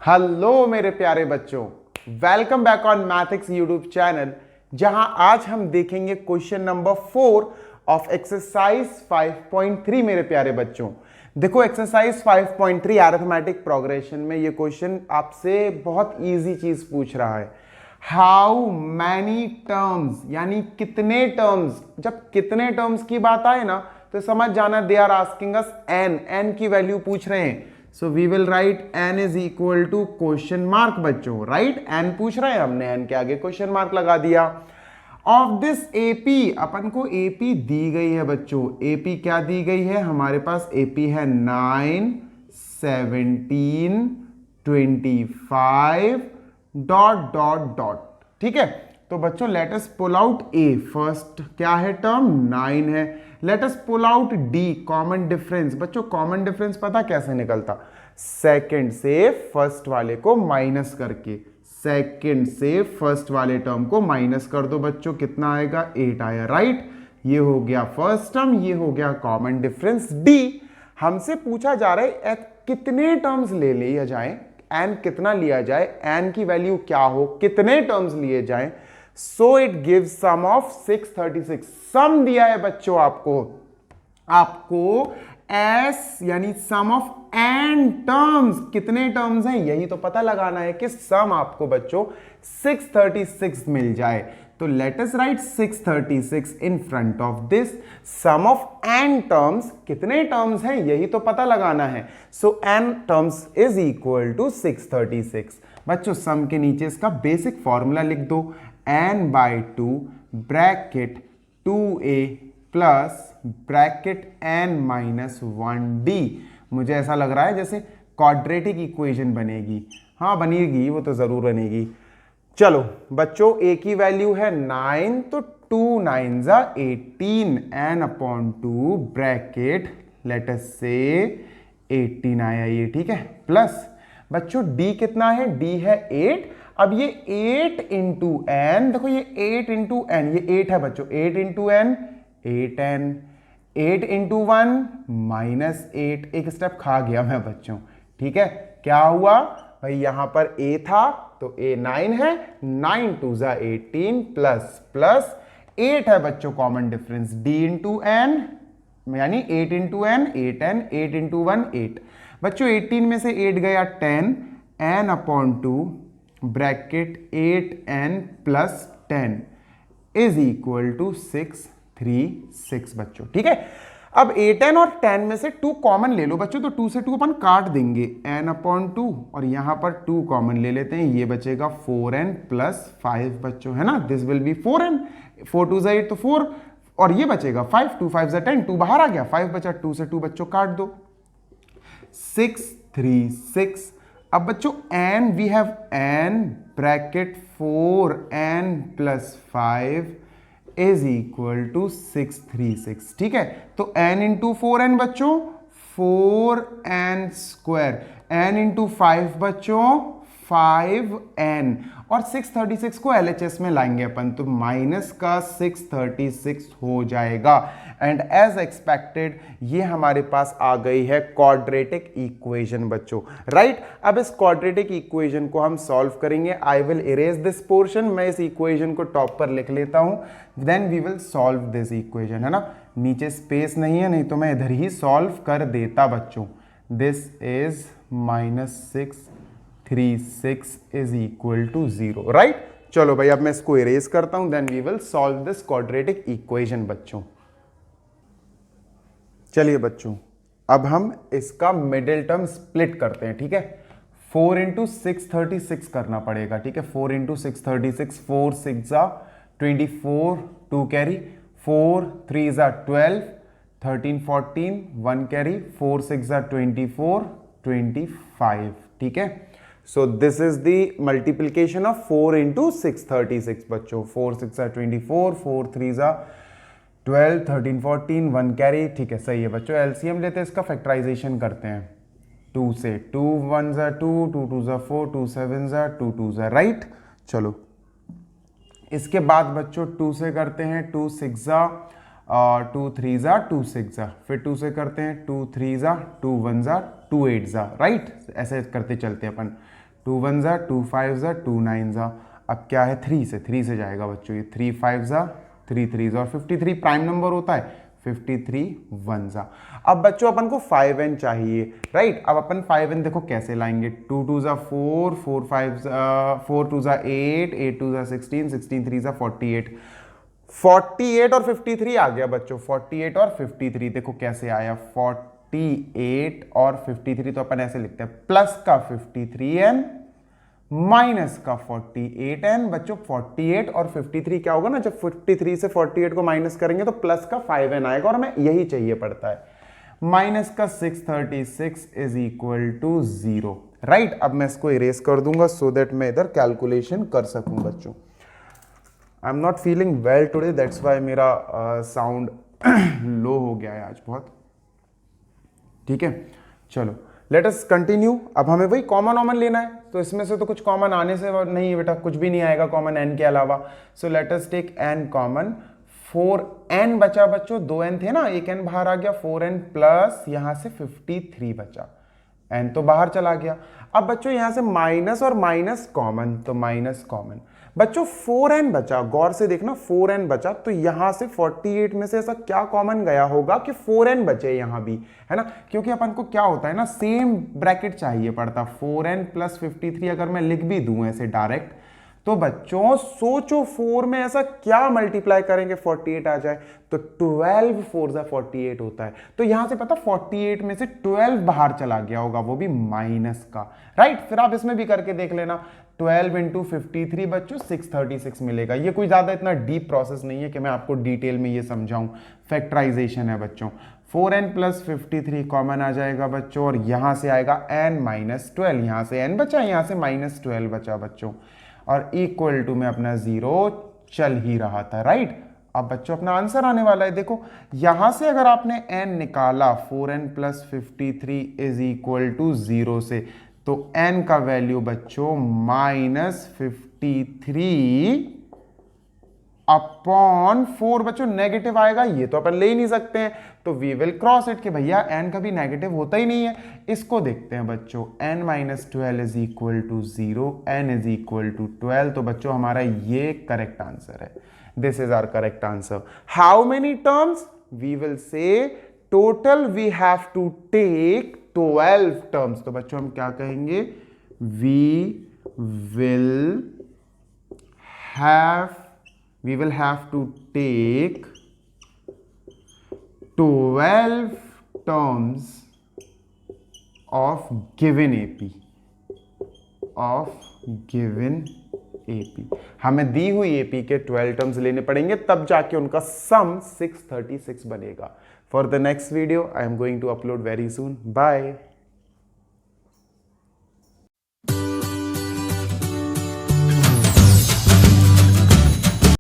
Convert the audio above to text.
Hello मेरे प्यारे बच्चों, वेलकम बैक ऑन मैथिक्स यूट्यूब चैनल, जहां आज हम देखेंगे क्वेश्चन नंबर 4 ऑफ एक्सरसाइज 5.3। मेरे प्यारे बच्चों देखो, एक्सरसाइज 5.3 अरिथमेटिक प्रोग्रेशन में ये क्वेश्चन आपसे बहुत इजी चीज पूछ रहा है। हाउ मैनी टर्म्स, यानी कितने टर्म्स। जब कितने टर्म्स की बात आए ना तो समझ जाना they are asking us N की वैल्यू पूछ रहे हैं। So we will write n is equal to question mark. बच्चों राइट, n पूछ रहे हैं, हमने n के आगे क्वेश्चन मार्क लगा दिया। ऑफ दिस एपी, अपन को एपी दी गई है बच्चों। एपी क्या दी गई है हमारे पास? एपी है 9, 17, 25 डॉट डॉट डॉट। ठीक है, तो बच्चों let us pull out A. First क्या है टर्म? 9 है। Let us pull out D, common difference. बच्चों कॉमन डिफरेंस पता कैसे निकलता? सेकंड से फर्स्ट वाले को माइनस करके। सेकंड से फर्स्ट वाले टर्म को माइनस कर दो बच्चों, कितना आएगा? 8 आया। राइट, ये हो गया फर्स्ट टर्म, ये हो गया कॉमन डिफरेंस डी। हमसे पूछा जा रहा है कितने टर्म्स ले लिया जाए, एन कितना लिया जाए, एन की वैल्यू क्या हो, कितने टर्म्स लिए जाएं। So it give sum of 636। Sum दिया है बच्चों आपको एस, यानी सम ऑफ एन टर्म्स। कितने टर्म्स हैं यही तो पता लगाना है कि सम आपको बच्चों 636 मिल जाए। तो let us write 636 in front of this. Sum of N terms, कितने टर्म्स हैं यही तो पता लगाना है। So n terms is equal to 636। बच्चों सम के नीचे इसका बेसिक फॉर्मूला लिख दो, n by 2 bracket 2a plus bracket n minus 1d। मुझे ऐसा लग रहा है जैसे क्वाड्रेटिक इक्वेशन बनेगी। हाँ बनेगी, वो तो जरूर बनेगी। चलो बच्चों, a की वैल्यू है 9, तो 2 9 जा 18 n upon 2 bracket let us से 18 आया ये। ठीक है, प्लस बच्चों d कितना है? d है 8। अब ये 8 इंटू एन, देखो ये 8 इंटू एन, ये 8 है बच्चों। 8 into N 8n, 8 into 1 minus 8। एक स्टेप खा गया मैं बच्चों। ठीक है, क्या हुआ भाई? यहां पर a था तो a 9 है, 9 2 जा 18 प्लस प्लस 8 है बच्चों common difference, d into N यानी 8 इंटू एन 8n, 8 इंटू 1 8। बच्चों 18 में से 8 गया 10, n upon 2 bracket 8n plus 10 is equal to 636 बच्चों। ठीक है, अब 8n और 10 में से 2 कॉमन ले लो बच्चों, तो 2 से 2 अपन काट देंगे, n अपॉन 2 और यहां पर 2 कॉमन ले लेते हैं, ये बचेगा 4n प्लस 5 बच्चों, है ना। दिस विल बी 4n, 4 2 8 तो 4 और ये बचेगा 5, 2 5 10, 2 बाहर आ गया, 5 बचा, 2 से 2 बच्चों काट दो, 636। अब बच्चों n we have n bracket 4n plus 5 is equal to 636। ठीक है, तो n इंटू 4n बच्चों 4n स्क्वायर, n इंटू 5 बच्चों 5n, और 636 को LHS में लाएंगे अपन तो माइनस का 636 हो जाएगा। एंड एज एक्सपेक्टेड ये हमारे पास आ गई है क्वाड्रेटिक इक्वेशन बच्चों। राइट, अब इस क्वाड्रेटिक इक्वेशन को हम सॉल्व करेंगे। I will erase this portion, मैं इस इक्वेशन को टॉप पर लिख लेता हूं, then we will solve this equation, है ना। नीचे स्पेस नहीं है, नहीं तो मैं इधर ही सॉल्व कर देता बच्चों। This is -636 is equal to 0। Right, चलो भाई अब मैं इसको इरेज करता हूं, then we will solve this quadratic equation बच्चों। चलिए बच्चों, अब हम इसका मिडिल टर्म स्प्लिट करते हैं। ठीक है, 4 इंटू 636 करना पड़ेगा। ठीक है, 4 इंटू 636, 4 6 जा 24, 2 कैरी, 4 3 जा 12, 13 14, 1 कैरी, 4 6 जा 24, 25। ठीक है, so this is the multiplication of 4 into 636 बच्चों। 4 6 जा 24, 4 3 जा 12, 13 14, 1 कैरी। ठीक है, सही है बच्चों। एलसीएम लेते हैं, इसका फैक्टराइजेशन करते हैं 2 से, 2 1 जा 2, 2 2 जा 4, 2 7 जा 2 2 जा। राइट, चलो इसके बाद बच्चों 2 से करते हैं, 2 6 जा 2 3 जा 2 6 जा, फिर 2 से करते हैं 2 3 जा 2 1 जा 2 8 जा। राइट, ऐसे करते चलते हैं अपन। 2 1 जा, 2 5 जा, 2 9 जा, अब क्या है 3 से जाएगा बच्चों, ये 3 5 जा, 3 3 जा, और 53 प्राइम नंबर होता है, 53 1 जा। अब बच्चों अपन को 5n चाहिए, राइट। अब अपन 5n देखो कैसे लाएंगे, 2 2 जा 4, 4 5 4 2 जा 8, 8 2 जा 16, 16 3 जा 48, 48 और 53 आ गया बच्चों, 48 और 53 देखो कैसे आया, 48 और 53 तो अपन ऐसे लिखते हैं, प्लस का 53n माइनस का 48n। बच्चों 48 और 53 क्या होगा ना, जब 53 से 48 को माइनस करेंगे तो प्लस का 5n आएगा, और हमें यही चाहिए पड़ता है। माइनस का 636 इज इक्वल टू 0, राइट। अब मैं इसको इरेज कर दूंगा सो दैट मैं इधर कैलकुलेशन कर सकूं बच्चों। I am not feeling well today, that's why मेरा साउंड लो हो गया है आज बहुत, ठीक है। चलो लेट अस कंटिन्यू। अब हमें वही कॉमन लेना है, तो इसमें से तो कुछ कॉमन आने से नहीं बेटा, कुछ भी नहीं आएगा कॉमन n के अलावा। So let us take n common, 4n बचा बच्चों, 2n थे ना, एक n बाहर आ गया, 4n प्लस यहां से 53 बचा, n तो बाहर चला गया। अब बच्चों यहां से माइनस और माइनस कॉमन, तो माइनस कॉमन बच्चों 4n बचा, गौर से देखना 4n बचा, तो यहां से 48 में से ऐसा क्या कॉमन गया होगा कि 4n बचे यहां भी, है ना, क्योंकि अपन को क्या होता है ना, सेम ब्रैकेट चाहिए पड़ता। 4n प्लस 53 अगर मैं लिख भी दूं ऐसे डायरेक्ट, तो बच्चों सोचो 4 में ऐसा क्या मल्टीप्लाई करेंगे 48 आ जाए, तो 12 4 जा 48 होता है। तो यहां से पता 48 में से 12 बाहर चला गया होगा, वो भी माइनस का, राइट। फिर आप इसमें भी करके देख लेना, 12 इंटू 53 बच्चों 636 मिलेगा। ये कोई ज्यादा इतना डीप प्रोसेस नहीं है कि मैं आपको डिटेल में ये समझाऊं, फैक्टराइजेशन है बच्चों। 4n प्लस 53 कॉमन आ जाएगा बच्चों, और यहां से आएगा n माइनस 12, यहां से n बचा, यहां से माइनस 12 बचा बच्चों, और इक्वल टू में अपना 0 चल ही रहा था, राइट। अब बच्चों अपना आंसर आने वाला है, देखो यहां से अगर आपने n निकाला 4n plus 53 is equal to 0 से, तो n का वैल्यू बच्चों माइनस 53 अपॉन 4 बच्चों नेगेटिव आएगा, ये तो अपन ले ही नहीं सकते हैं, तो वी विल क्रॉस इट कि भैया n कभी नेगेटिव होता ही नहीं है। इसको देखते हैं बच्चों, n minus 12 is equal to 0, n is equal to 12, तो बच्चों हमारा ये करेक्ट आंसर है, this is our correct answer. How many terms, we will say total we have to take 12 terms, तो बच्चों हम क्या कहेंगे, we will have to take 12 terms of given AP, हमें दी हुई AP के 12 टर्म्स लेने पड़ेंगे, तब जाके उनका सम 636 बनेगा। For the next video I am going to upload very soon, bye.